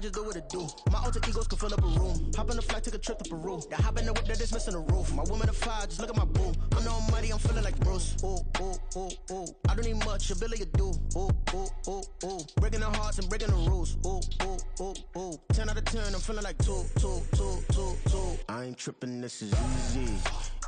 just do what it do. My alter egos can fill up a room. Hop in the flight, take a trip to Peru. That hop in the whip that is missing the roof. My woman of fire, just look at my boo. I'm the almighty, I'm feeling like Bruce. Ooh, ooh, ooh, ooh. I don't need much, ability to do. Ooh, ooh, ooh, ooh. Breaking the hearts and breaking the rules. Ooh, ooh, ooh, ooh. 10 out of 10, I'm feeling like 2, 2, 2, 2, 2. I ain't tripping, this is easy.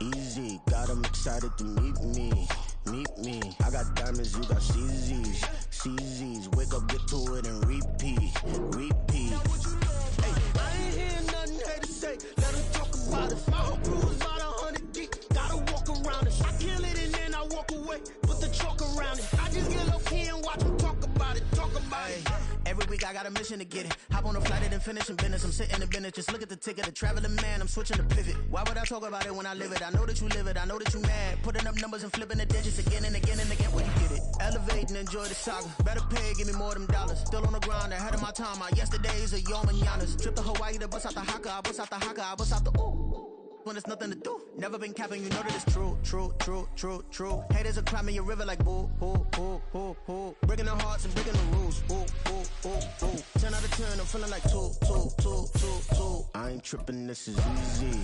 Easy, got 'em excited to meet me. Meet me. I got diamonds, you got CZs. CZs, wake up, get to it and repeat. Repeat. Hey, I ain't hearing nothing hate to say. Let them talk about us. My whole crew is about 100 deep. Gotta walk around it. I kill it and then I walk away. Put the chalk around it. I just get low key and watch them talk about it. Talk about it. Every week I got a mission to get it. Hop on a flight and then finish in business. I'm sitting in business. Just look at the ticket. A traveling man, I'm switching to pivot. Why would I talk about it when I live it? I know that you live it. I know that you mad. Putting up numbers and flipping the digits again and again and again. When you get it. Elevate and enjoy the saga. Better pay, give me more of them dollars. Still on the grind, ahead of my time. My yesterdays are your mananas. Trip to Hawaii to bust out the haka. I bust out the haka. I bust out the ooh. When there's nothing to do. Never been capping, you know that it's true, true, true, true, true. Haters are climbing your river like boo, boo, boo, boo, boo. Breaking their hearts and breaking the rules. Ooh, ooh, ooh, ooh. 10 out of 10, I'm feeling like 2, 2, 2, 2, 2. I ain't tripping, this is easy.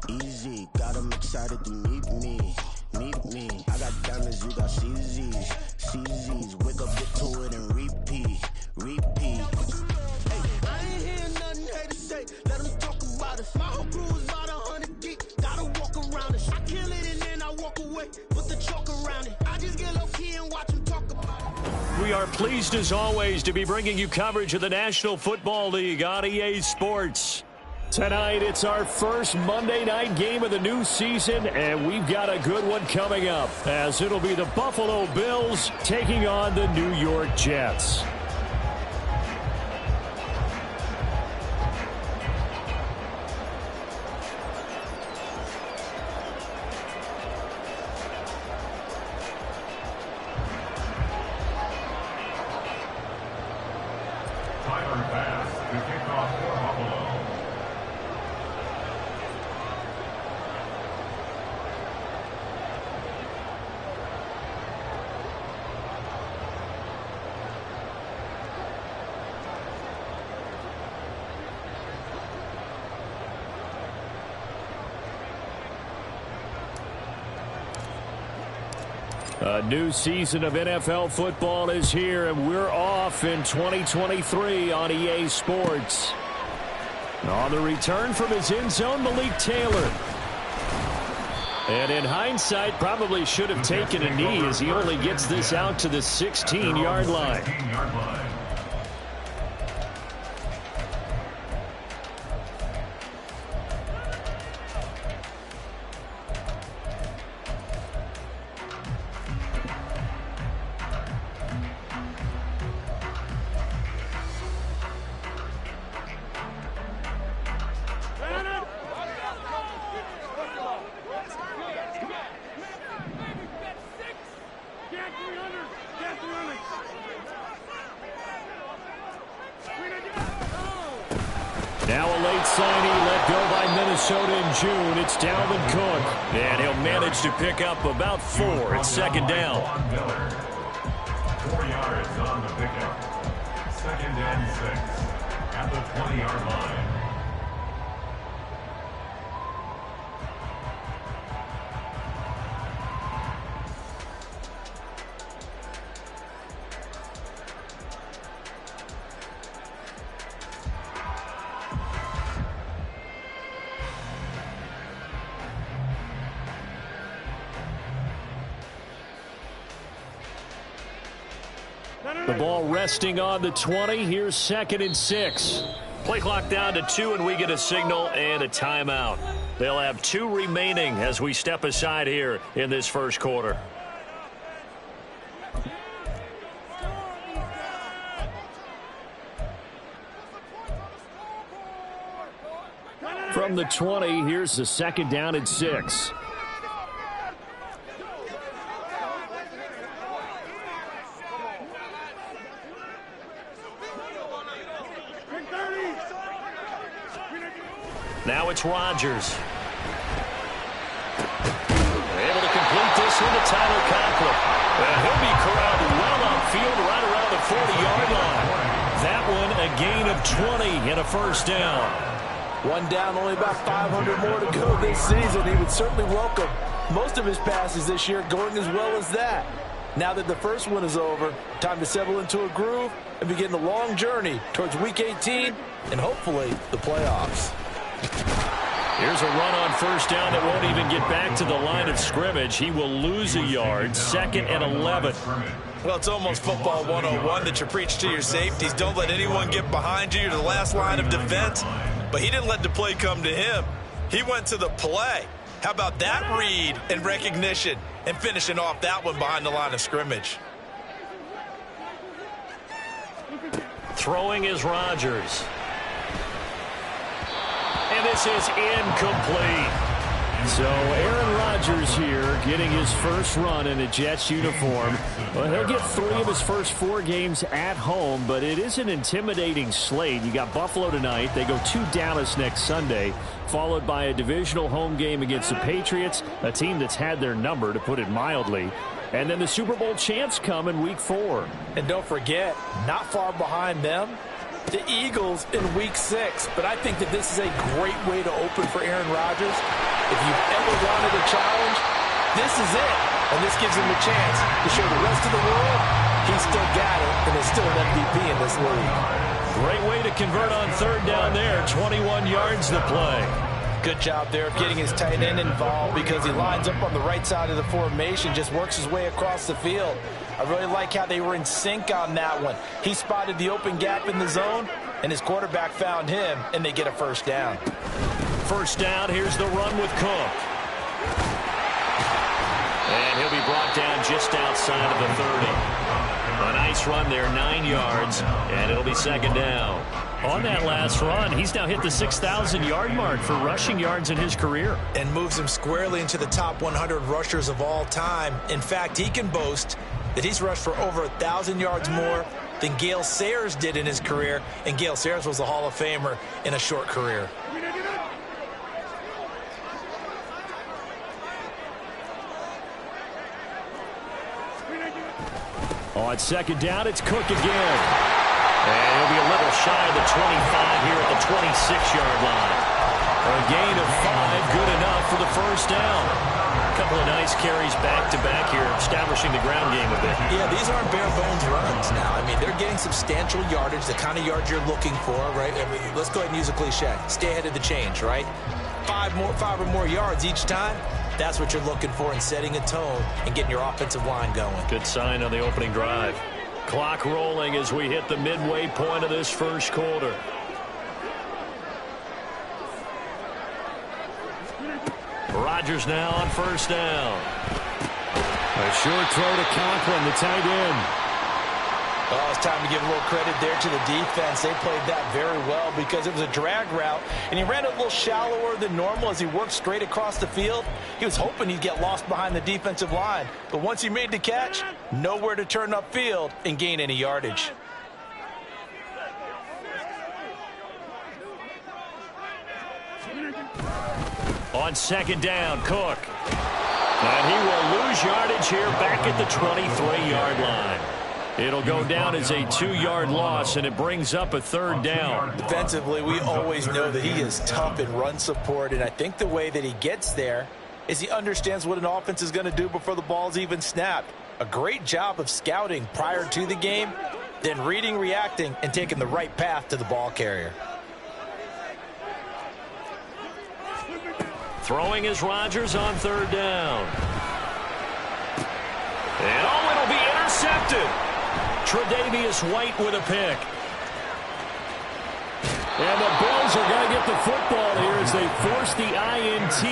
Easy, got 'em excited to meet me. Meet me. I got diamonds, you got CZs. CZs, wake up, get to it and repeat. Repeat. Hey, I ain't hearing nothing hate to say. Let them talk about us. My whole crew is about 100 deep. Gotta walk around it. I kill it and then I walk away. Put the chalk around it. I just get low key and watch them talk about it. We are pleased as always to be bringing you coverage of the National Football League on EA Sports. Tonight, it's our first Monday night game of the new season, and we've got a good one coming up, as it'll be the Buffalo Bills taking on the New York Jets. A new season of NFL football is here, and we're off in 2023 on EA Sports. On the return from his end zone, Malik Taylor. And in hindsight, probably should have taken a knee as he only gets this out to the 16-yard line. Now a late signing let go by Minnesota in June. It's Dalvin Cook. And he'll manage to pick up about 4. It's second down. 4 yards on the pickup. 2nd and 6 at the 20-yard line. The ball resting on the 20. Here's 2nd and 6. Play clock down to 2, and we get a signal and a timeout. They'll have 2 remaining as we step aside here in this first quarter. From the 20, here's the 2nd down and 6. Now it's Rodgers. Able to complete this one to Tyler Conklin. And he'll be corralled well upfield right around the 40-yard line. That one a gain of 20 and a first down. One down, only about 500 more to go this season. He would certainly welcome most of his passes this year going as well as that. Now that the first one is over, time to settle into a groove and begin the long journey towards Week 18 and hopefully the playoffs. Here's a run on first down that won't even get back to the line of scrimmage. He will lose a yard, 2nd and 11. Well, it's almost football 101 that you preach to your safeties. Don't let anyone get behind you. You're the last line of defense. But he didn't let the play come to him. He went to the play. How about that read and recognition and finishing off that one behind the line of scrimmage? Throwing is Rodgers. And this is incomplete. So Aaron Rodgers here getting his first run in a Jets uniform. Well, he'll get 3 of his first 4 games at home, but it is an intimidating slate. You got Buffalo tonight. They go to Dallas next Sunday, followed by a divisional home game against the Patriots, a team that's had their number, to put it mildly. And then the Super Bowl champs come in Week 4. And don't forget, not far behind them, the Eagles in Week 6. But I think that this is a great way to open for Aaron Rodgers. If you've ever wanted a challenge, this is it. And this gives him a chance to show the rest of the world he's still got it and is still an MVP in this league. Great way to convert on 3rd down there. 21 yards to play. Good job there of getting his tight end involved because he lines up on the right side of the formation, just works his way across the field. I really like how they were in sync on that one. He spotted the open gap in the zone, and his quarterback found him, and they get a first down. First down, here's the run with Cook. And he'll be brought down just outside of the 30. A nice run there, 9 yards, and it'll be 2nd down. On that last run, he's now hit the 6,000-yard mark for rushing yards in his career. And moves him squarely into the top 100 rushers of all time. In fact, he can boast that he's rushed for over 1,000 yards more than Gale Sayers did in his career, and Gale Sayers was a Hall of Famer in a short career. On 2nd down, it's Cook again. And he'll be a little shy of the 25 here at the 26-yard line. A gain of 5, good enough for the first down. A couple of nice carries back-to-back here, establishing the ground game a bit. Yeah, these aren't bare-bones runs now. I mean, they're getting substantial yardage, the kind of yards you're looking for, right? I mean, let's go ahead and use a cliche. Stay ahead of the change, right? 5 or more yards each time. That's what you're looking for in setting a tone and getting your offensive line going. Good sign on the opening drive. Clock rolling as we hit the midway point of this first quarter. Rodgers now on first down. A short throw to Conklin, the tight end. Oh, it's time to give a little credit there to the defense. They played that very well because it was a drag route, and he ran a little shallower than normal as he worked straight across the field. He was hoping he'd get lost behind the defensive line, but once he made the catch, nowhere to turn upfield and gain any yardage. On 2nd down, Cook. And he will lose yardage here back at the 23-yard line. It'll go down as a 2-yard loss, and it brings up a 3rd down. Defensively, we always know that he is tough in run support, and I think the way that he gets there is he understands what an offense is going to do before the ball's even snapped. A great job of scouting prior to the game, then reading, reacting, and taking the right path to the ball carrier. Throwing is Rodgers on 3rd down. And oh, it'll be intercepted. Tre'Davious White with a pick. And the Bills are going to get the football here as they force the INT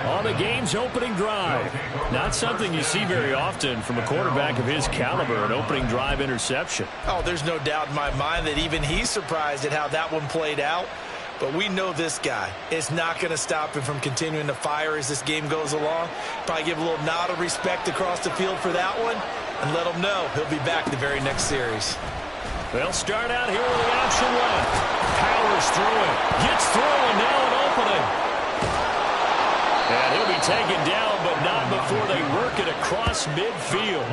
on the game's opening drive. Not something you see very often from a quarterback of his caliber, an opening drive interception. Oh, there's no doubt in my mind that even he's surprised at how that one played out. But we know this guy is not going to stop him from continuing to fire as this game goes along. Probably give a little nod of respect across the field for that one and let him know he'll be back the very next series. They'll start out here with the option left. Powers through it. Gets through, and now an opening. And he'll be taken down, but not before they work it across midfield.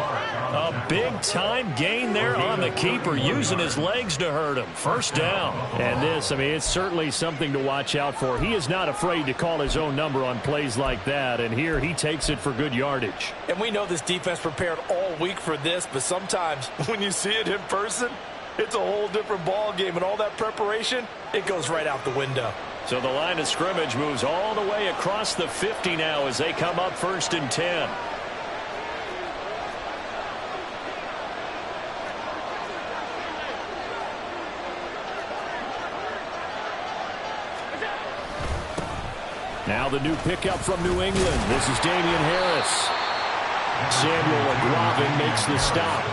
A big-time gain there on the keeper, using his legs to hurt him. First down. And this, I mean, it's certainly something to watch out for. He is not afraid to call his own number on plays like that, and here he takes it for good yardage. And we know this defense prepared all week for this, but sometimes when you see it in person, it's a whole different ball game, and all that preparation, it goes right out the window. So the line of scrimmage moves all the way across the 50 now as they come up 1st and 10. Now the new pickup from New England. This is Damian Harris. Samuel Aglavin makes the stop.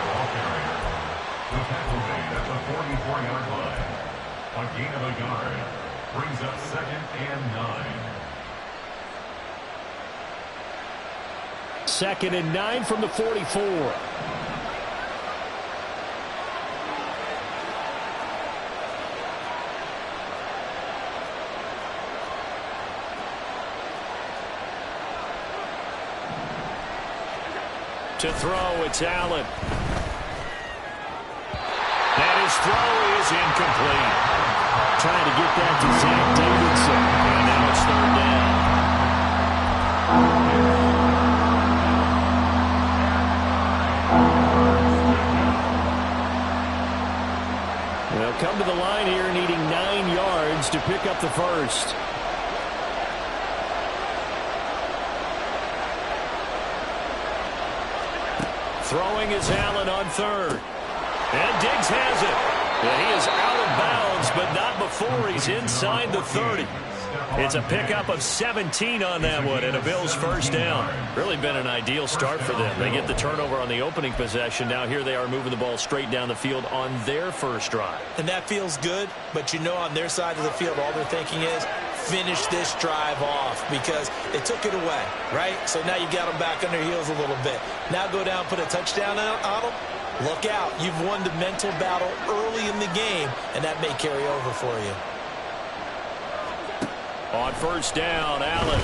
The tackle made at the 44-yard line. A gain of a yard brings up 2nd and 9. 2nd and 9 from the 44. To throw, it's Allen. And his throw is incomplete. Trying to get that to Zach Davidson. And now it's 3rd down. They'll come to the line here needing 9 yards to pick up the first. Throwing is Allen on 3rd. And Diggs has it. And he is out of bounds, but not before he's inside the 30. It's a pickup of 17 on that one, and a Bills first down. Really been an ideal start for them. They get the turnover on the opening possession. Now here they are moving the ball straight down the field on their first drive. And that feels good, but you know on their side of the field, all they're thinking is, finish this drive off, because they took it away, right? So now you got them back on their heels a little bit. Now go down, put a touchdown on them. Look out. You've won the mental battle early in the game, and that may carry over for you. On first down, Allen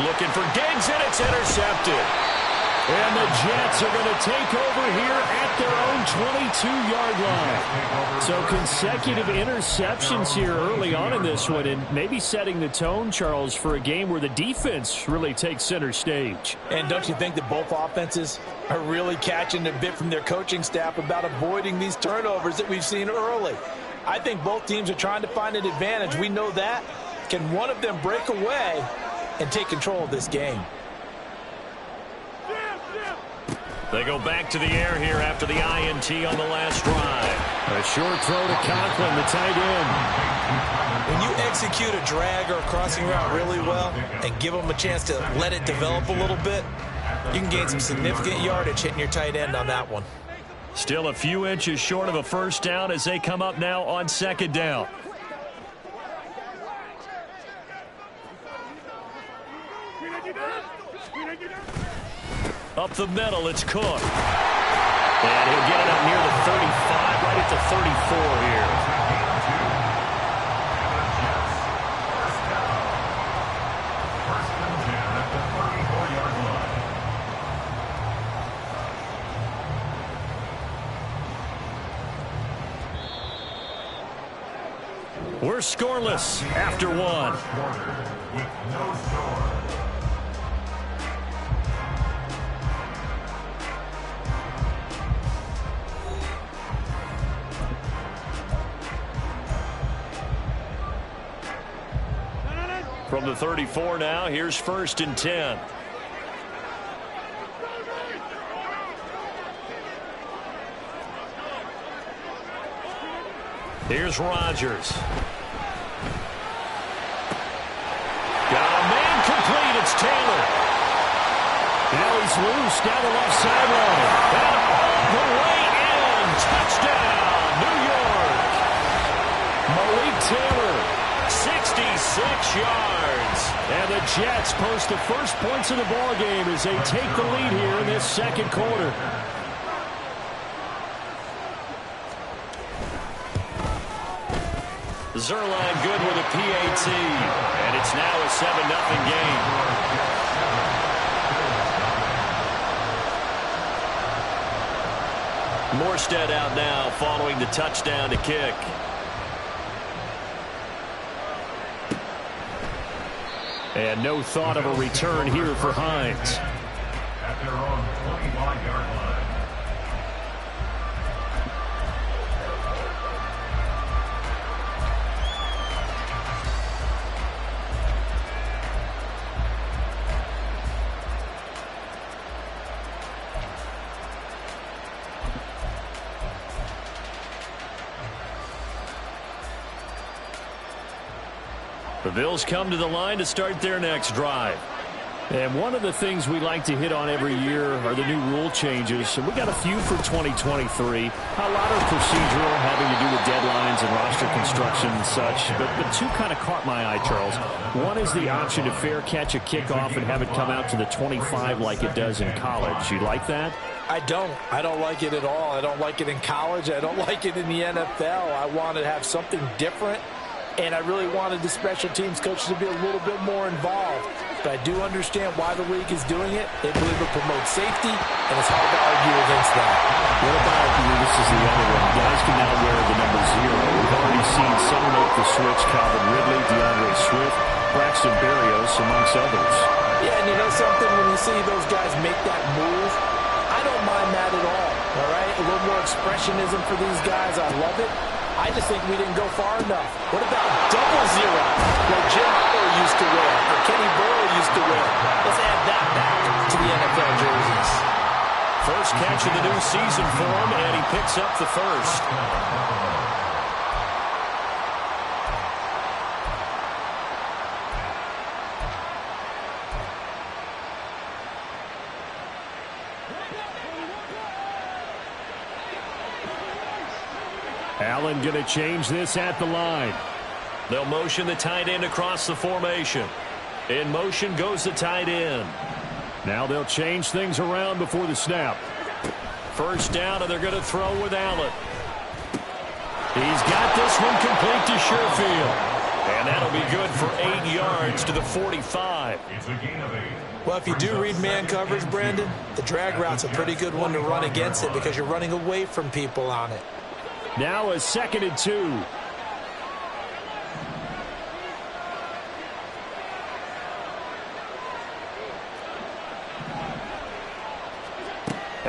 looking for Diggs, and it's intercepted. And the Jets are going to take over here at their own 22-yard line. So consecutive interceptions here early on in this one, and maybe setting the tone, Charles, for a game where the defense really takes center stage. And don't you think that both offenses are really catching a bit from their coaching staff about avoiding these turnovers that we've seen early? I think both teams are trying to find an advantage. We know that. Can one of them break away and take control of this game? They go back to the air here after the INT on the last drive. A short throw to Conklin, the tight end. When you execute a drag or a crossing route really well and give them a chance to let it develop a little bit, you can gain some significant yardage hitting your tight end on that one. Still a few inches short of a first down as they come up now on 2nd down. Up the middle, it's Cook. And he'll get it up near the 35, right at the 34 here. First and 10 at the 34-yard line. We're scoreless after one. Quarter with no score. From the 34 now, here's 1st and 10. Here's Rodgers. Got a man complete. It's Taylor. Now he's loose down the left sideline. And all the way in. Touchdown, New York. Malik Taylor, 66 yards. And the Jets post the first points of the ball game as they take the lead here in this second quarter. Zerline good with a PAT, and it's now a 7-0 game. Morstead out now following the touchdown to kick. And no thought of a return here for Hines. At their own 25-yard line. The Bills come to the line to start their next drive. And one of the things we like to hit on every year are the new rule changes. And we got a few for 2023. A lot are procedural, having to do with deadlines and roster construction and such. But two kind of caught my eye, Charles. One is the option to fair catch a kickoff and have it come out to the 25 like it does in college. You like that? I don't like it at all. I don't like it in college. I don't like it in the NFL. I want to have something different. And I really wanted the special teams coaches to be a little bit more involved. But I do understand why the league is doing it. They believe it promotes safety, and it's hard to argue against that. What about, this is the other one, guys can now wear the number 0. We've already seen some make the switch, Calvin Ridley, DeAndre Swift, Braxton Berrios, amongst others. Yeah, and you know something, when you see those guys make that move, I don't mind that at all right? A little more expressionism for these guys. I love it. I just think we didn't go far enough. What about double 0, like Jim Harbaugh used to wear, or Kenny Burrow used to wear? Let's add that back to the NFL jerseys. First catch of the new season for him, and he picks up the first. Allen going to change this at the line. They'll motion the tight end across the formation. In motion goes the tight end. Now they'll change things around before the snap. First down, and they're going to throw with Allen. He's got this one complete to Sherfield. And that'll be good for 8 yards to the 45. It's a gain of 8. Well, if you do read man coverage, Brandon, the drag route's a pretty good one to run against it because you're running away from people on it. Now a 2nd and 2.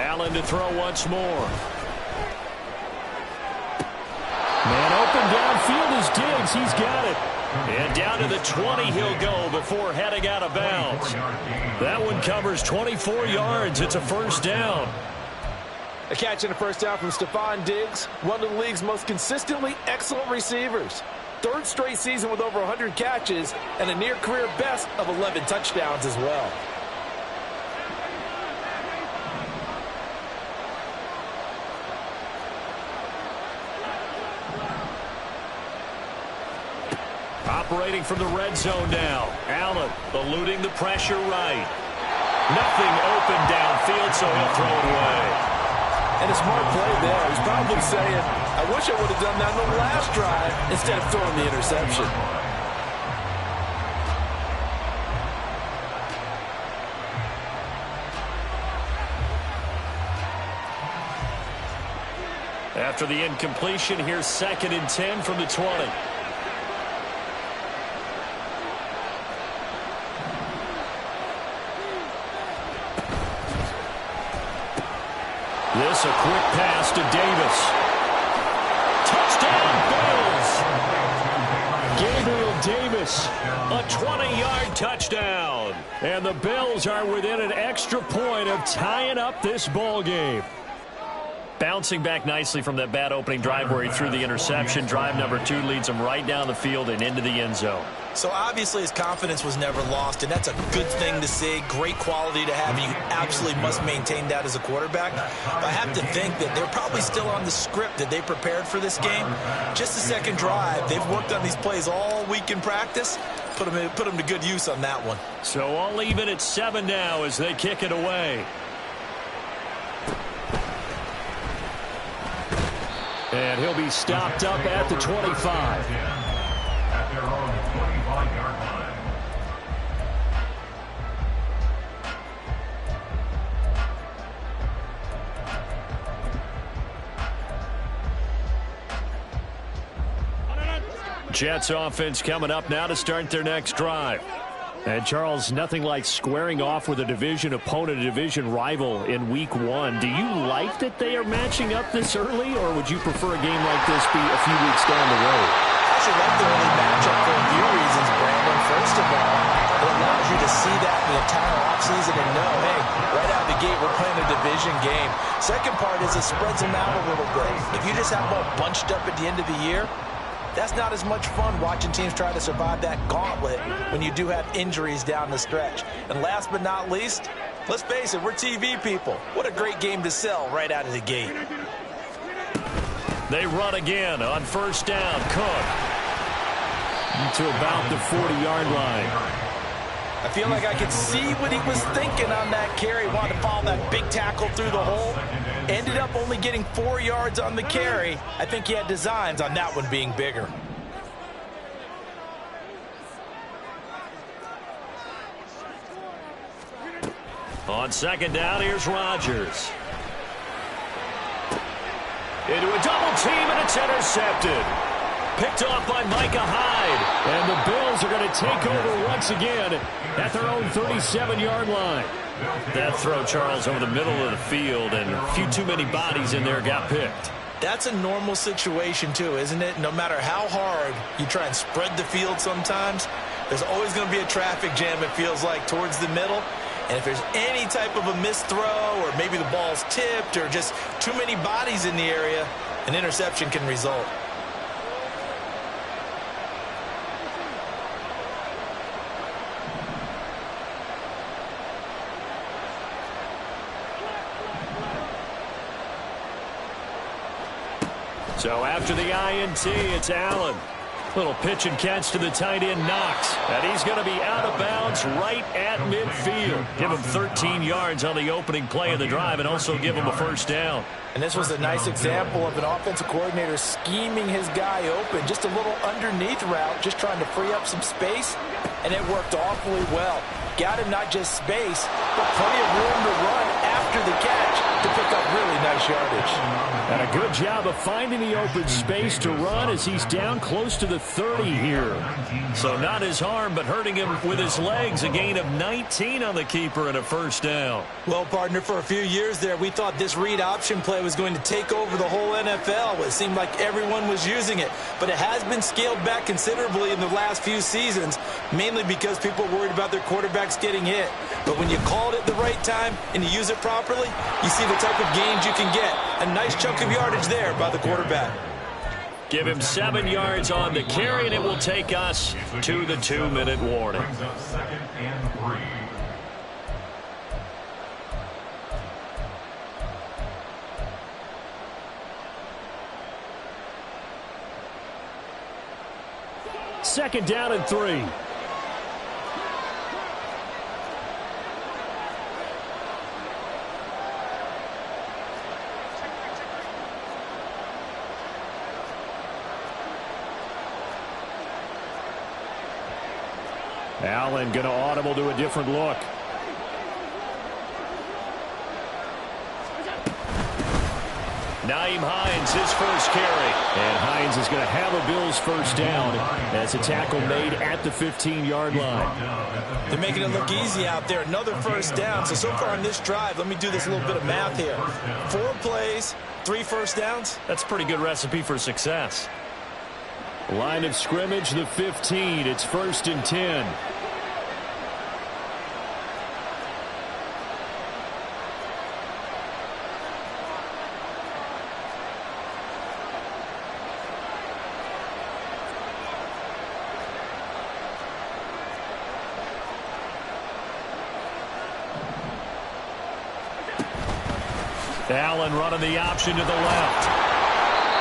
Allen to throw once more. Man open downfield is Diggs. He's got it. And down to the 20 he'll go before heading out of bounds. That one covers 24 yards. It's a first down. A catch and a first down from Stephon Diggs, one of the league's most consistently excellent receivers. 3rd straight season with over 100 catches and a near-career best of 11 touchdowns as well. Operating from the red zone now. Allen eluding the pressure right. Nothing open downfield, so he'll throw it away. And a smart play there. He's probably saying, I wish I would have done that in the last drive instead of throwing the interception. After the incompletion, here's 2nd and 10 from the 20. This a quick pass to Davis. Touchdown, Bills! Gabriel Davis, a 20-yard touchdown. And the Bills are within an extra point of tying up this ball game. Bouncing back nicely from that bad opening drive where he threw the interception. Drive number 2 leads him right down the field and into the end zone. So obviously his confidence was never lost, and that's a good thing to see. Great quality to have, and you absolutely must maintain that as a quarterback. But I have to think that they're probably still on the script that they prepared for this game. Just the 2nd drive. They've worked on these plays all week in practice. Put them to good use on that one. So all even at 7 now as they kick it away. And he'll be stopped up at the 25. at their own 25-yard line. Jets offense coming up now to start their next drive. And Charles, nothing like squaring off with a division opponent, a division rival in week 1. Do you like that they are matching up this early, or would you prefer a game like this be a few weeks down the road? I actually like the early matchup for a few reasons, Brandon. First of all, it allows you to see that in the entire offseason and know, hey, right out of the gate, we're playing a division game. Second part is it spreads them out a little bit. If you just have them all bunched up at the end of the year, that's not as much fun watching teams try to survive that gauntlet when you do have injuries down the stretch. And last but not least, let's face it, we're TV people. What a great game to sell right out of the gate. They run again on first down. Cook to about the 40-yard line. I feel like I could see what he was thinking on that carry. Wanted to follow that big tackle through the hole. Ended up only getting 4 yards on the carry. I think he had designs on that one being bigger. On second down, here's Rodgers. Into a double team, and it's intercepted. Picked off by Micah Hyde. And the Bills are going to take over once again at their own 37-yard line. That throw, Charles, over the middle of the field, and a few too many bodies in there got picked. That's a normal situation, too, isn't it? No matter how hard you try and spread the field sometimes, there's always going to be a traffic jam, it feels like, towards the middle. And if there's any type of a missed throw, or maybe the ball's tipped, or just too many bodies in the area, an interception can result. So after the INT, it's Allen. Little pitch and catch to the tight end, Knox. And he's going to be out of bounds right at midfield. Give him 13 yards on the opening play of the drive and also give him a first down. And this was a nice example of an offensive coordinator scheming his guy open. Just a little underneath route, just trying to free up some space. And it worked awfully well. Got him not just space, but plenty of room to run after the catch to pick up really nice yardage. And a good job of finding the open space to run as he's down close to the 30 here. So not his arm, but hurting him with his legs. A gain of 19 on the keeper and a first down. Well, partner, for a few years there, we thought this read option play was going to take over the whole NFL. It seemed like everyone was using it. But it has been scaled back considerably in the last few seasons, mainly because people are worried about their quarterbacks getting hit. But when you call it at the right time and you use it properly, you see the type of gains you can get. A nice chunk of yardage there by the quarterback. Give him 7 yards on the carry, and it will take us to the 2-minute warning. Brings up 2nd and 3. Second down and 3. Allen going to audible to a different look. Nyheim Hines, his first carry. And Hines is going to have a Bills first down as a tackle made at the 15-yard line. They're making it look easy out there. Another first down. So far on this drive, let me do this little bit of math here. 4 plays, 3 first downs. That's a pretty good recipe for success. Line of scrimmage, the 15. It's 1st and 10. Allen running the option to the left.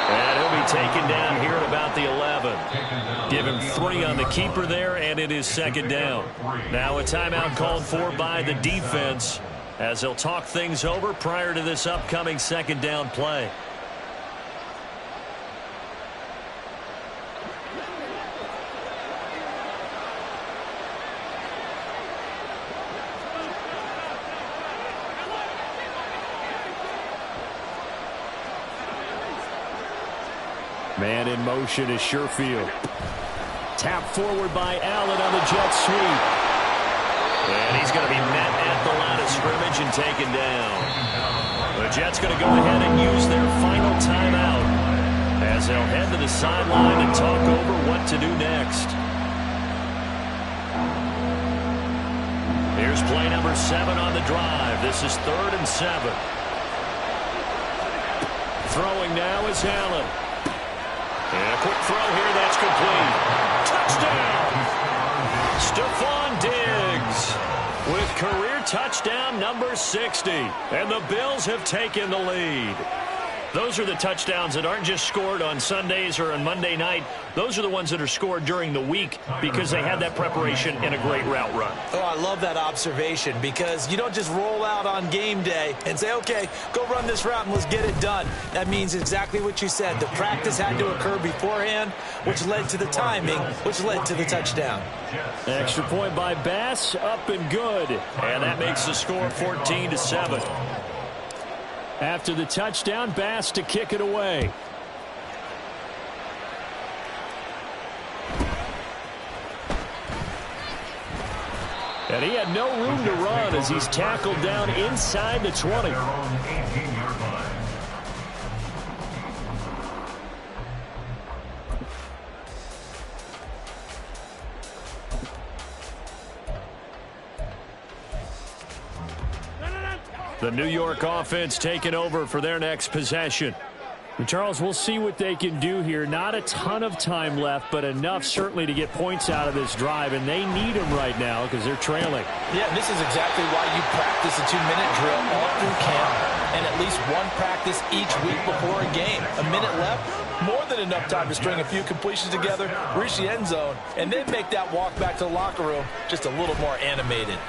And he'll be taken down here at about the 11. Give him 3 on the keeper there, and it is 2nd down. Now a timeout called for by the defense as they'll talk things over prior to this upcoming 2nd down play. Man in motion is Sherfield. Tap forward by Allen on the jet sweep. And he's going to be met at the line of scrimmage and taken down. The Jets going to go ahead and use their final timeout as they'll head to the sideline and talk over what to do next. Here's play number 7 on the drive. This is 3rd and 7. Throwing now is Allen. And a quick throw here, that's complete. Touchdown! Stephon Diggs with career touchdown number 60. And the Bills have taken the lead. Those are the touchdowns that aren't just scored on Sundays or on Monday night. Those are the ones that are scored during the week because they had that preparation in a great route run. Oh, I love that observation because you don't just roll out on game day and say, okay, go run this route and let's get it done. That means exactly what you said. The practice had to occur beforehand, which led to the timing, which led to the touchdown. Extra point by Bass, up and good. And that makes the score 14-7. After the touchdown, Bass to kick it away. And he had no room to run as he's tackled down inside the 20. The New York offense taking over for their next possession. And Charles, we'll see what they can do here. Not a ton of time left, but enough certainly to get points out of this drive, and they need them right now because they're trailing. Yeah, this is exactly why you practice a 2-minute drill all through camp and at least one practice each week before a game. A minute left, more than enough time to string a few completions together, reach the end zone, and then make that walk back to the locker room just a little more animated.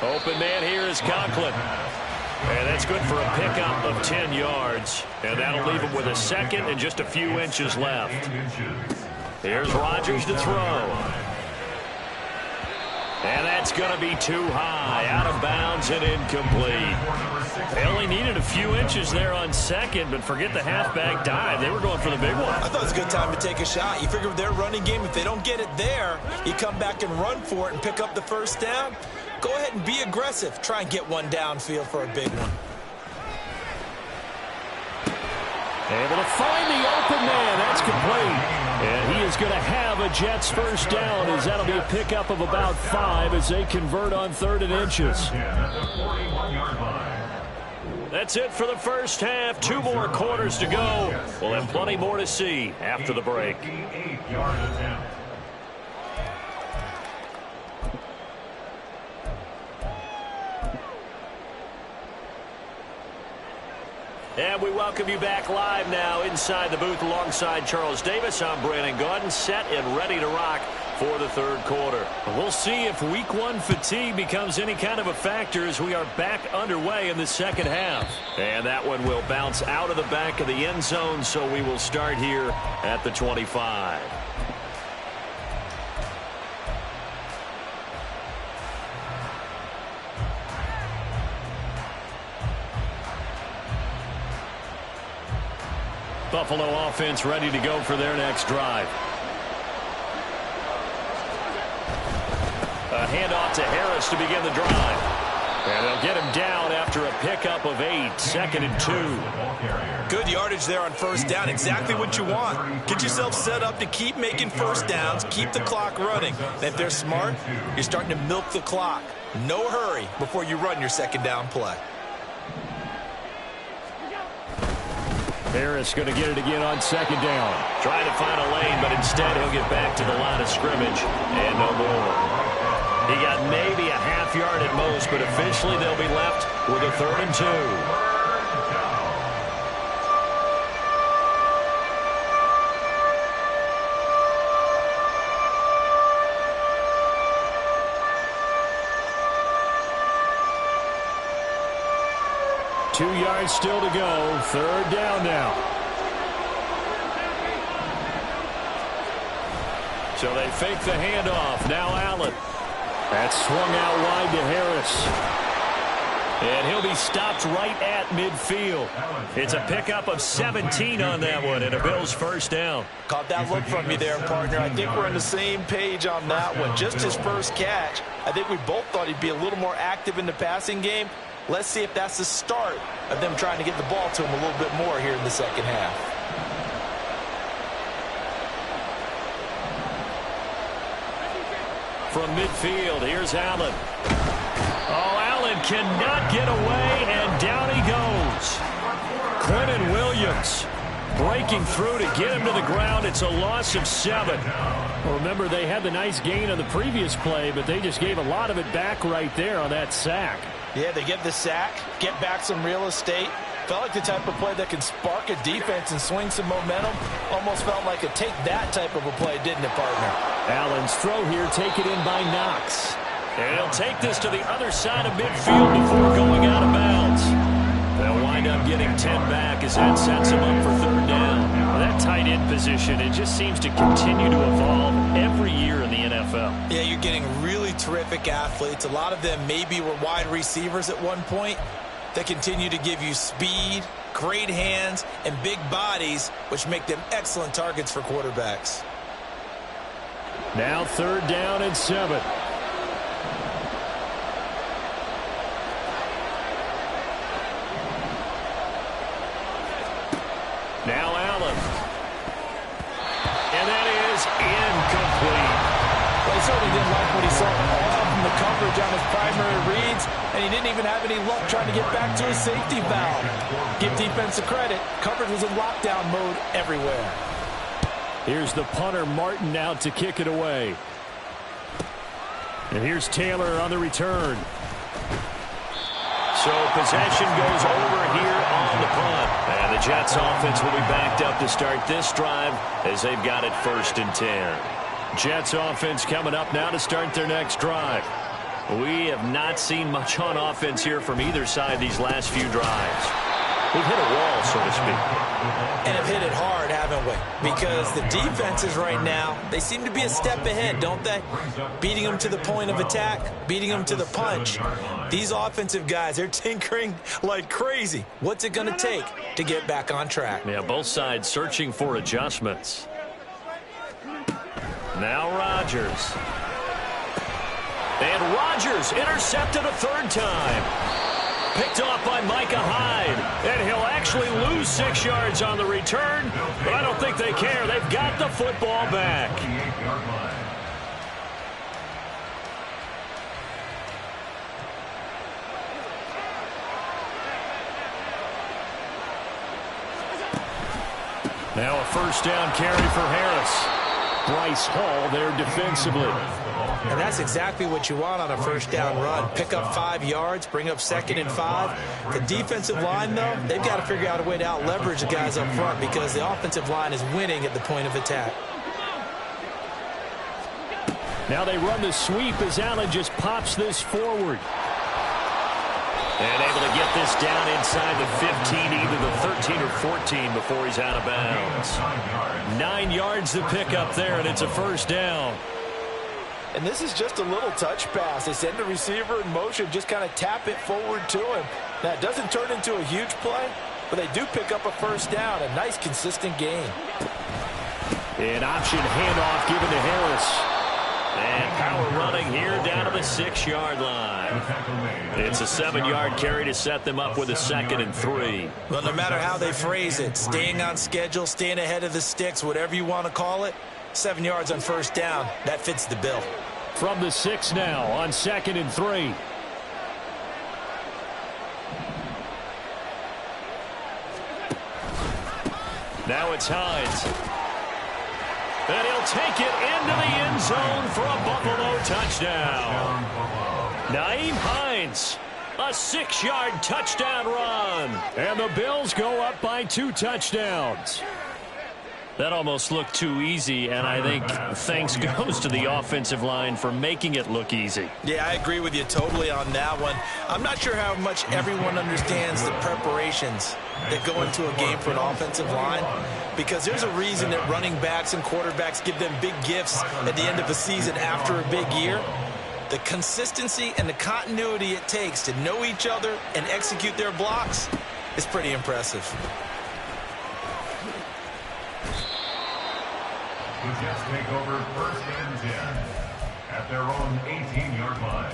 Open man here is Conklin. And that's good for a pickup of 10 yards. And that'll leave him with a second and just a few inches left. Here's Rodgers to throw. And that's going to be too high. Out of bounds and incomplete. They only needed a few inches there on second, but forget the halfback dive. They were going for the big one. I thought it was a good time to take a shot. You figure with their running game, if they don't get it there, you come back and run for it and pick up the first down. Go ahead and be aggressive. Try and get one downfield for a big one. Able to find the open man. That's complete. And he is going to have a Jets first down as that'll be a pickup of about 5 as they convert on 3rd and inches. That's it for the first half. 2 more quarters to go. We'll have plenty more to see after the break. And we welcome you back live now inside the booth alongside Charles Davis. I'm Brandon Gaudin, set and ready to rock for the 3rd quarter. We'll see if week 1 fatigue becomes any kind of a factor as we are back underway in the second half. And that one will bounce out of the back of the end zone, so we will start here at the 25. Buffalo offense ready to go for their next drive. A handoff to Harris to begin the drive. And they'll get him down after a pickup of 8, 2nd and 2. Good yardage there on first down. Exactly what you want. Get yourself set up to keep making first downs, keep the clock running. And if they're smart, you're starting to milk the clock. No hurry before you run your second down play. Harris going to get it again on 2nd down. Trying to find a lane, but instead he'll get back to the line of scrimmage and no more. He got maybe a half yard at most, but officially they'll be left with a 3rd and 2. 2 yards still to go. 3rd down now. So they fake the handoff. Now Allen. That's swung out wide to Harris. And he'll be stopped right at midfield. It's a pickup of 17 on that one, and a Bills first down. Caught that look from you there, partner. I think we're on the same page on that one. Just his first catch. I think we both thought he'd be a little more active in the passing game. Let's see if that's the start of them trying to get the ball to him a little bit more here in the second half. From midfield, here's Allen. Oh, Allen cannot get away, and down he goes. Quentin Williams breaking through to get him to the ground. It's a loss of 7. Well, remember, they had the nice gain on the previous play, but they just gave a lot of it back right there on that sack. Yeah, they get the sack, get back some real estate. Felt like the type of play that can spark a defense and swing some momentum. Almost felt like a take that type of a play, didn't it, partner? Allen's throw here taken in by Knox. And he'll take this to the other side of midfield before going out of bounds. They'll wind up getting 10 back as that sets him up for third down. Well, that tight end position, it just seems to continue to evolve every year in the NFL. Yeah, you're getting really terrific athletes. A lot of them maybe were wide receivers at one point. They continue to give you speed, great hands, and big bodies, which make them excellent targets for quarterbacks. Now third down and 7. Now Allen. And that is incomplete. Well, he certainly didn't like what he saw all from the coverage on his primary reads, and he didn't even have any luck trying to get back to his safety valve. Give defensive credit. Coverage was in lockdown mode everywhere. Here's the punter, Martin, out to kick it away. And here's Taylor on the return. So possession goes over here on the punt. And the Jets offense will be backed up to start this drive as they've got it 1st and 10. Jets offense coming up now to start their next drive. We have not seen much on offense here from either side these last few drives. We've hit a wall, so to speak. And have hit it hard, haven't we? Because the defenses right now, they seem to be a step ahead, don't they? Beating them to the point of attack, beating them to the punch. These offensive guys, they're tinkering like crazy. What's it going to take to get back on track? Yeah, both sides searching for adjustments. Now Rodgers. And Rodgers intercepted a 3rd time. Picked off by Micah Hyde. And he'll actually lose 6 yards on the return, but I don't think they care. They've got the football back. Now a 1st down carry for Harris. Bryce Hall there defensively. And that's exactly what you want on a 1st down run. Pick up 5 yards, bring up 2nd and 5. The defensive line, though, they've got to figure out a way to out-leverage the guys up front because the offensive line is winning at the point of attack. Now they run the sweep as Allen just pops this forward. And able to get this down inside the 15, either the 13 or 14 before he's out of bounds. 9 yards to pick up there, and it's a 1st down. And this is just a little touch pass. They send the receiver in motion, just kind of tap it forward to him. That doesn't turn into a huge play, but they do pick up a 1st down. A nice, consistent gain. An option handoff given to Harris. And power running here down to the 6-yard line. It's a 7-yard carry to set them up with a 2nd and 3. Well, no matter how they phrase it, staying on schedule, staying ahead of the sticks, whatever you want to call it, 7 yards on 1st down, that fits the bill. From the 6 now on 2nd and 3. Now it's Hines. And he'll take it into the end zone for a Buffalo touchdown. Nyheim Hines, a 6-yard touchdown run. And the Bills go up by 2 touchdowns. That almost looked too easy, and I think thanks goes to the offensive line for making it look easy. Yeah, I agree with you totally on that one. I'm not sure how much everyone understands the preparations that go into a game for an offensive line, because there's a reason that running backs and quarterbacks give them big gifts at the end of a season after a big year. The consistency and the continuity it takes to know each other and execute their blocks is pretty impressive. The Jets take over 1st and 10 at their own 18-yard line.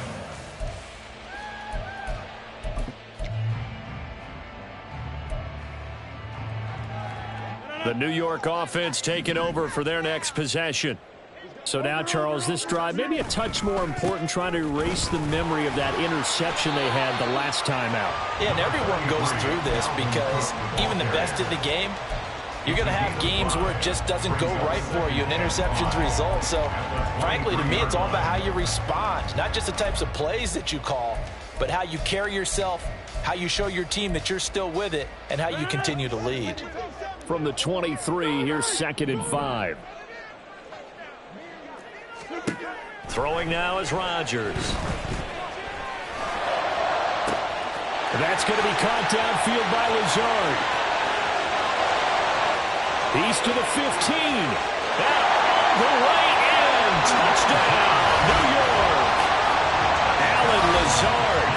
The New York offense taking over for their next possession. So now, Charles, this drive maybe a touch more important, trying to erase the memory of that interception they had the last time out. Yeah, and everyone goes through this because even the best in the game, you're going to have games where it just doesn't go right for you, and interceptions result. So, frankly, to me, it's all about how you respond, not just the types of plays that you call, but how you carry yourself, how you show your team that you're still with it, and how you continue to lead. From the 23, here's 2nd and 5. Throwing now is Rodgers. That's going to be caught downfield by Lazard. He's to the 15. And all the way in. Touchdown, New York. Allen Lazard,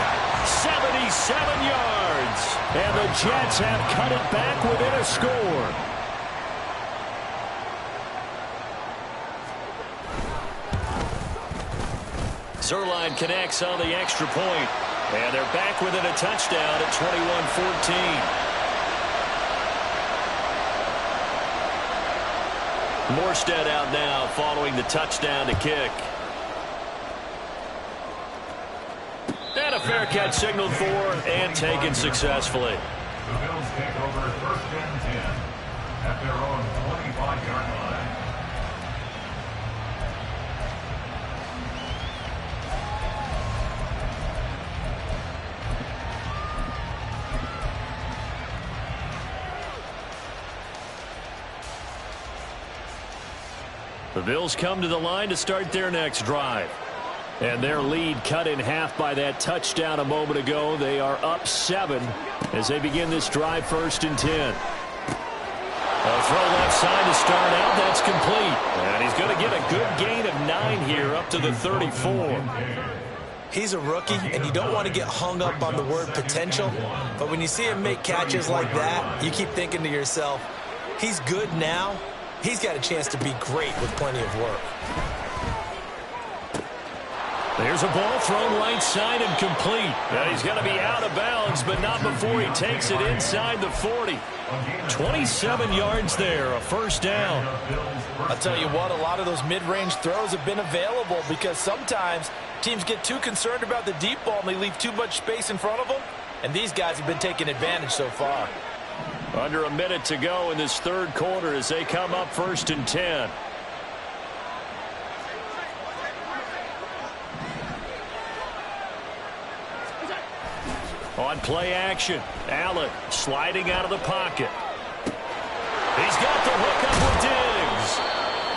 77 yards. And the Jets have cut it back within a score. Zerline connects on the extra point. And they're back within a touchdown at 21-14. Morstead out now following the touchdown to kick. And a fair catch signaled for and taken successfully. The Bills take over 1st and 10 at their own 25-yard line. The Bills come to the line to start their next drive. And their lead cut in half by that touchdown a moment ago. They are up 7 as they begin this drive 1st and 10. A throw left side to start out. That's complete. And he's going to get a good gain of 9 here up to the 34. He's a rookie, and you don't want to get hung up on the word potential. But when you see him make catches like that, you keep thinking to yourself, he's good now. He's got a chance to be great with plenty of work. There's a ball thrown right side and complete. And he's going to be out of bounds, but not before he takes it inside the 40. 27 yards there, a 1st down. I'll tell you what, a lot of those mid-range throws have been available because sometimes teams get too concerned about the deep ball and they leave too much space in front of them. And these guys have been taking advantage so far. Under a minute to go in this 3rd quarter as they come up 1st and 10. On play action, Allen sliding out of the pocket. He's got the hook up with Diggs.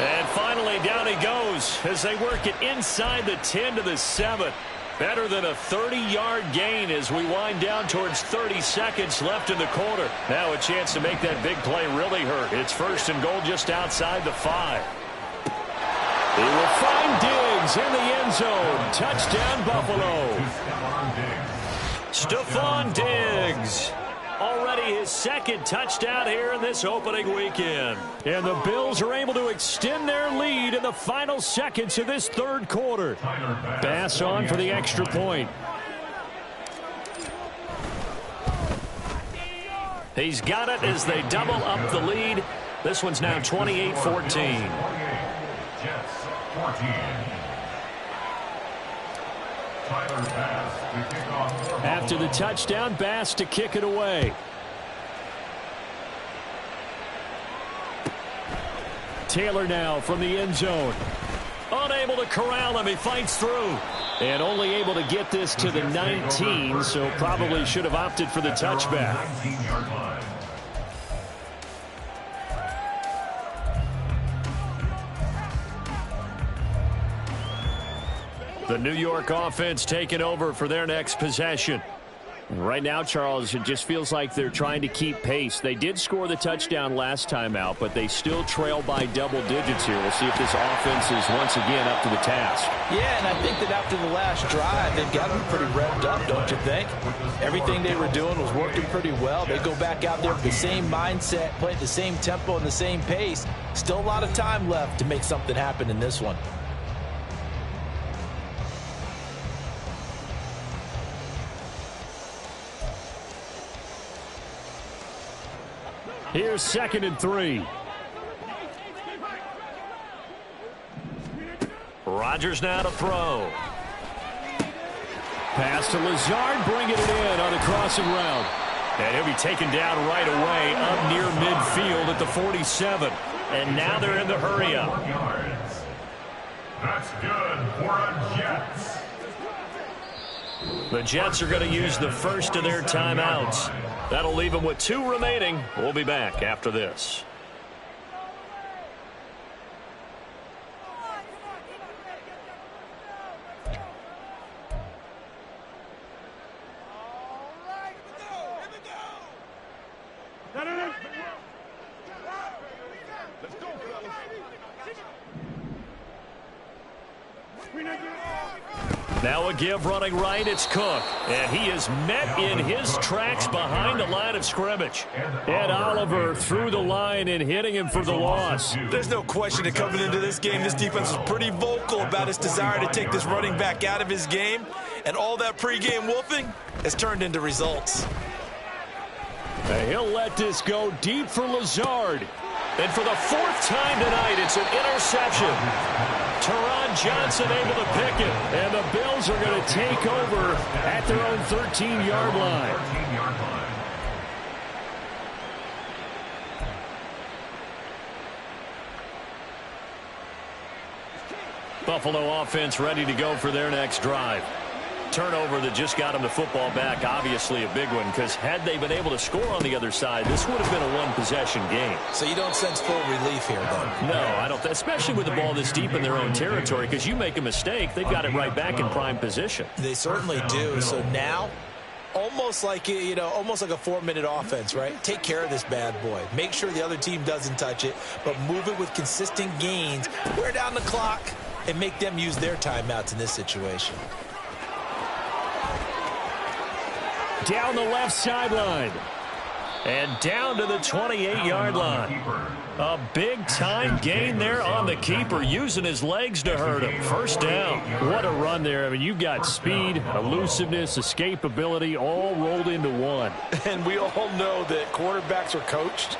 And finally down he goes as they work it inside the 10 to the 7. Better than a 30-yard gain as we wind down towards 30 seconds left in the quarter. Now a chance to make that big play really hurt. It's 1st and goal just outside the 5. He will find Diggs in the end zone. Touchdown, Buffalo. Stephon Diggs. Already his 2nd touchdown here in this opening weekend. And the Bills are able to extend their lead in the final seconds of this 3rd quarter. Bass on for the extra point. He's got it as they double up the lead. This one's now 28-14. Jets 14. After the touchdown, Bass to kick it away. Taylor now from the end zone. Unable to corral him. He fights through. And only able to get this to the 19, so probably should have opted for the touchback. The New York offense taking over for their next possession. Right now, Charles, it just feels like they're trying to keep pace. They did score the touchdown last time out, but they still trail by double digits here. We'll see if this offense is once again up to the task. Yeah, and I think that after the last drive, they've got them pretty revved up, don't you think? Everything they were doing was working pretty well. They go back out there with the same mindset, play at the same tempo and the same pace. Still a lot of time left to make something happen in this one. Here's 2nd and 3. Rodgers now to throw. Pass to Lazard, bringing it in on the crossing route. And he'll be taken down right away up near midfield at the 47. And now they're in the hurry-up. That's good for a Jets. The Jets are going to use the first of their timeouts. That'll leave them with 2 remaining. We'll be back after this. Now a give running right, it's Cook. And he is met in his tracks behind the line of scrimmage. Ed Oliver through the line and hitting him for the loss. There's no question that coming into this game, this defense was pretty vocal about its desire to take this running back out of his game. And all that pregame wolfing has turned into results. And he'll let this go deep for Lazard. And for the 4th time tonight, it's an interception. Teron Johnson able to pick it. And the Bills are going to take over at their own 13-yard line. Buffalo offense ready to go for their next drive. Turnover that just got them the football back, obviously a big one, because had they been able to score on the other side, this would have been a one-possession game. So you don't sense full relief here, though? No, I don't, especially with the ball this deep in their own territory, because you make a mistake, they've got it right back in prime position. They certainly do. So now, almost like a 4-minute offense, right? Take care of this bad boy. Make sure the other team doesn't touch it, but move it with consistent gains, wear down the clock, and make them use their timeouts in this situation. Down the left sideline. And down to the 28-yard line. A big-time gain there on the keeper, using his legs to hurt him. First down. What a run there. I mean, you've got speed, elusiveness, escapability, all rolled into one. And we all know that quarterbacks are coached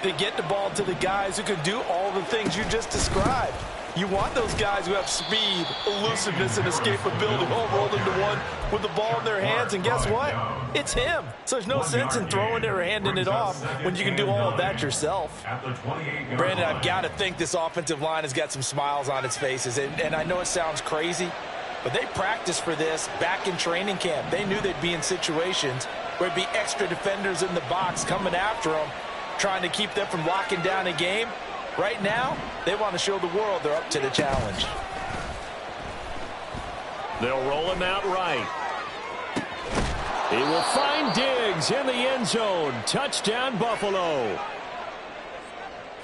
to get the ball to the guys who can do all the things you just described. You want those guys who have speed, elusiveness, and escapability all rolled into one with the ball in their hands. And guess what? It's him. So there's no sense in throwing it or handing it off when you can do all of that yourself. Brandon, I've got to think this offensive line has got some smiles on its faces. And I know it sounds crazy, but they practiced for this back in training camp. They knew they'd be in situations where it'd be extra defenders in the box coming after them, trying to keep them from locking down a game. Right now, they want to show the world they're up to the challenge. They'll roll him out right. He will find Diggs in the end zone. Touchdown, Buffalo.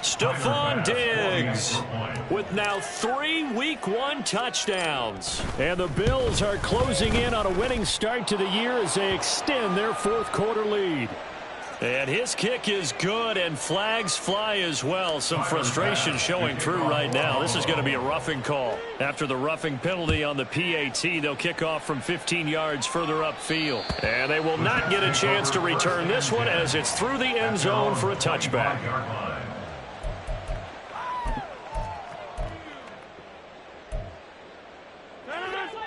Stephon Diggs with now 3 Week 1 touchdowns. And the Bills are closing in on a winning start to the year as they extend their 4th quarter lead. And his kick is good, and flags fly as well. Some frustration showing through right now. This is going to be a roughing call. After the roughing penalty on the PAT, they'll kick off from 15 yards further upfield. And they will not get a chance to return this one as it's through the end zone for a touchback.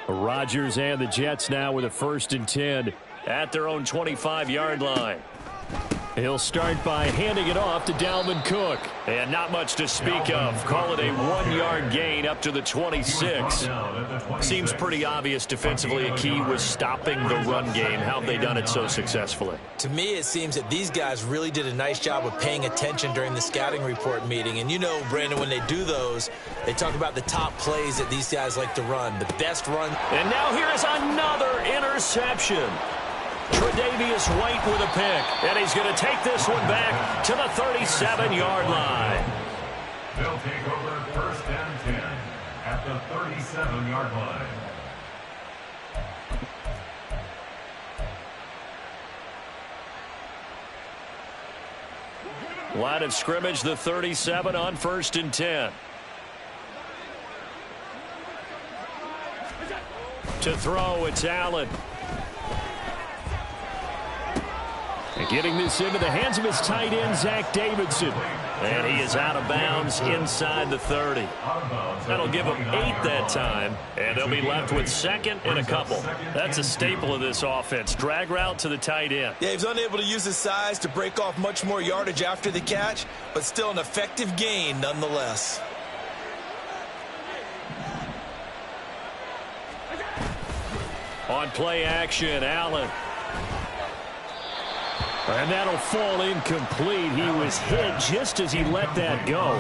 Rodgers and the Jets now with a 1st and 10 at their own 25-yard line. He'll start by handing it off to Dalvin Cook. And not much to speak of. Call it a 1-yard gain up to the 26. Seems pretty obvious defensively a key was stopping the run game. How have they done it so successfully? To me, it seems that these guys really did a nice job of paying attention during the scouting report meeting. And you know, Brandon, when they do those, they talk about the top plays that these guys like to run, the best run. And now here is another interception. Tre'Davious White with a pick, and he's going to take this one back to the 37-yard line. They'll take over 1st and 10 at the 37-yard line. Line of scrimmage, the 37 on 1st and 10. To throw, it's Allen. And getting this into the hands of his tight end, Zach Davidson. And he is out of bounds inside the 30. That'll give him 8 that time, and they'll be left with 2nd and a couple. That's a staple of this offense. Drag route to the tight end. Yeah, he's unable to use his size to break off much more yardage after the catch, but still an effective gain nonetheless. On play action, Allen. And that'll fall incomplete. He was hit just as he let that go.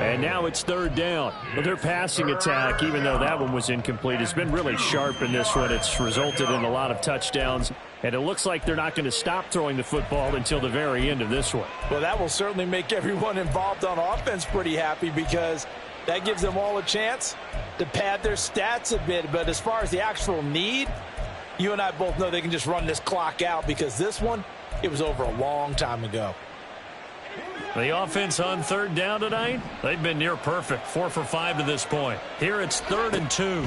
And now it's 3rd down. But their passing attack, even though that one was incomplete, has been really sharp in this one. It's resulted in a lot of touchdowns. And it looks like they're not going to stop throwing the football until the very end of this one. Well, that will certainly make everyone involved on offense pretty happy, because that gives them all a chance to pad their stats a bit. But as far as the actual need, you and I both know they can just run this clock out, because this one, it was over a long time ago. The offense on 3rd down tonight, they've been near perfect. 4 for 5 to this point. Here it's 3rd and 2.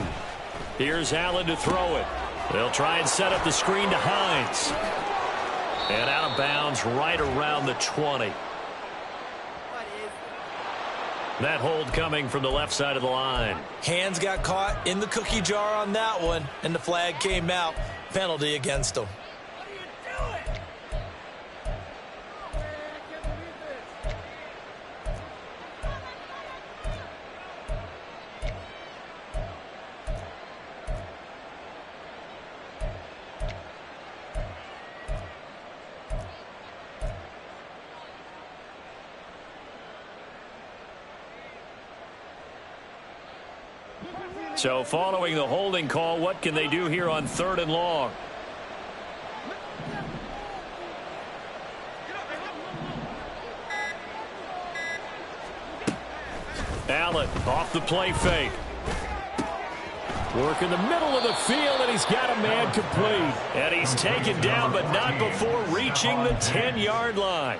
Here's Allen to throw it. They'll try and set up the screen to Hines. And out of bounds right around the 20. That hold coming from the left side of the line. Hands got caught in the cookie jar on that one, and the flag came out. Penalty against him. So following the holding call, what can they do here on 3rd and long? Allen off the play fake. Work in the middle of the field, and he's got a man complete. And he's taken down, but not before reaching the 10-yard line.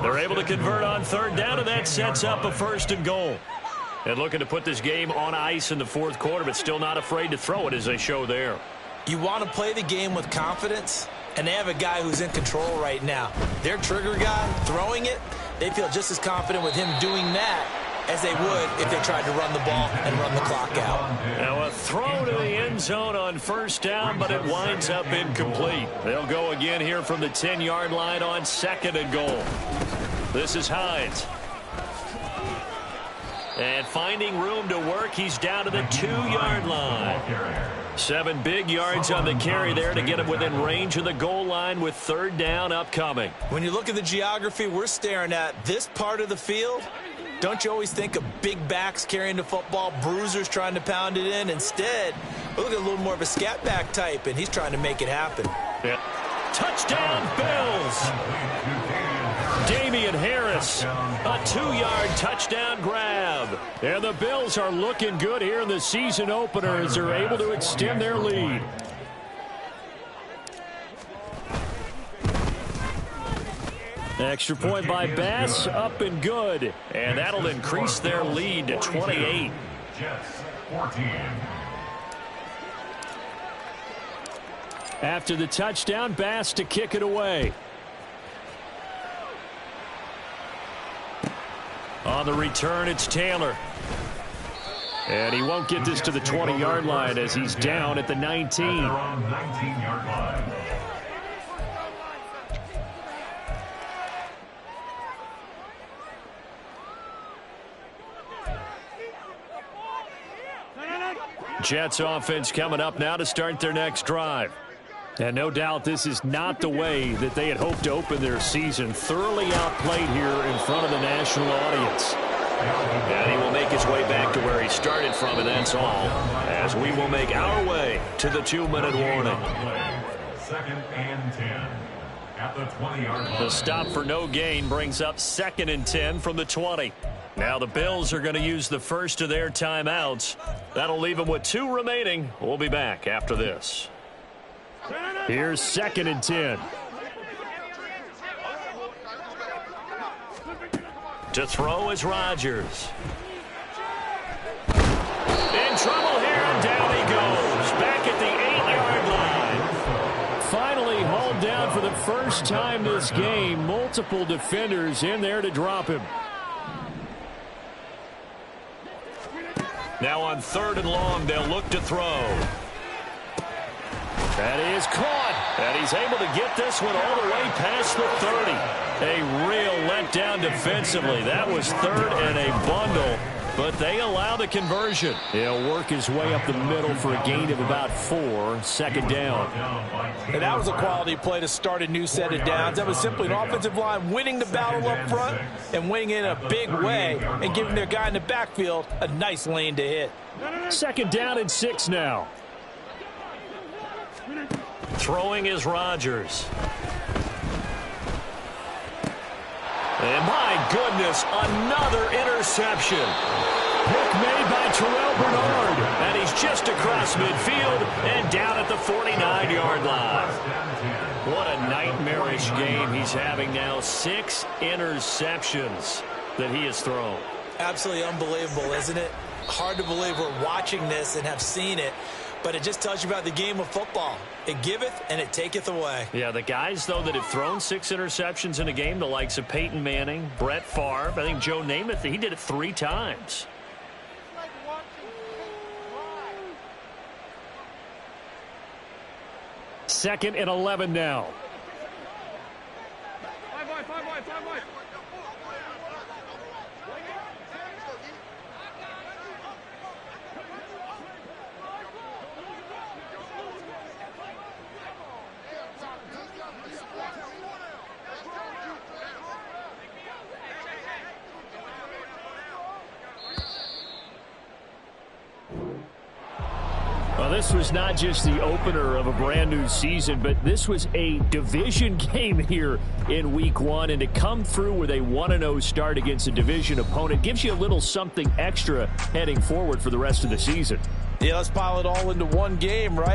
They're able to convert on 3rd down, and that sets up a 1st and goal. And looking to put this game on ice in the 4th quarter, but still not afraid to throw it as they show there. You want to play the game with confidence, and they have a guy who's in control right now. Their trigger guy throwing it, they feel just as confident with him doing that as they would if they tried to run the ball and run the clock out. Now a throw to the end zone on 1st down, but it winds up incomplete. They'll go again here from the 10-yard line on 2nd and goal. This is Hines. And finding room to work, he's down to the 2-yard line. 7 big yards on the carry there to get him within range of the goal line with 3rd down upcoming. When you look at the geography we're staring at, this part of the field, don't you always think of big backs carrying the football, bruisers trying to pound it in? Instead, look at a little more of a scat back type, and he's trying to make it happen. Yeah. Touchdown, Bills! Damian Harris, a 2-yard touchdown grab. And the Bills are looking good here in the season opener as they're able to extend their lead. Extra point by Bass, up and good. And that'll increase their lead to 28. Jets, 14. After the touchdown, Bass to kick it away. On the return, it's Taylor. And he won't get this to the 20-yard line as he's down at the 19. They're on 19-yard line. Jets offense coming up now to start their next drive. And no doubt this is not the way that they had hoped to open their season. Thoroughly outplayed here in front of the national audience. And he will make his way back to where he started from, and that's all, as we will make our way to the 2-minute warning. 2nd and 10 at the 20-yard line. The stop for no gain brings up 2nd and 10 from the 20. Now the Bills are going to use the first of their timeouts. That'll leave them with 2 remaining. We'll be back after this. Here's 2nd and 10. To throw is Rodgers. In trouble here, and down he goes. Back at the 8-yard line. Finally hauled down for the first time this game. Multiple defenders in there to drop him. Now on 3rd and long, they'll look to throw. That is caught. And he's able to get this one all the way past the 30. A real letdown defensively. That was 3rd and a bundle, but they allow the conversion. He'll work his way up the middle for a gain of about 4. 2nd down. And that was a quality play to start a new set of downs. That was simply an offensive line winning the battle up front and winning in a big way and giving their guy in the backfield a nice lane to hit. 2nd down and 6 now. Throwing is Rodgers. And my goodness, another interception. Pick made by Terrell Bernard. And he's just across midfield and down at the 49-yard line. What a nightmarish game he's having now. 6 interceptions that he has thrown. Absolutely unbelievable, isn't it? Hard to believe we're watching this and have seen it. But it just tells you about the game of football. It giveth and it taketh away. Yeah, the guys, though, that have thrown 6 interceptions in a game, the likes of Peyton Manning, Brett Favre, I think Joe Namath, he did it 3 times. Second and 11 now. Well, this was not just the opener of a brand new season, but this was a division game here in week 1. And to come through with a 1-0 start against a division opponent gives you a little something extra heading forward for the rest of the season. Yeah, let's pile it all into one game, right?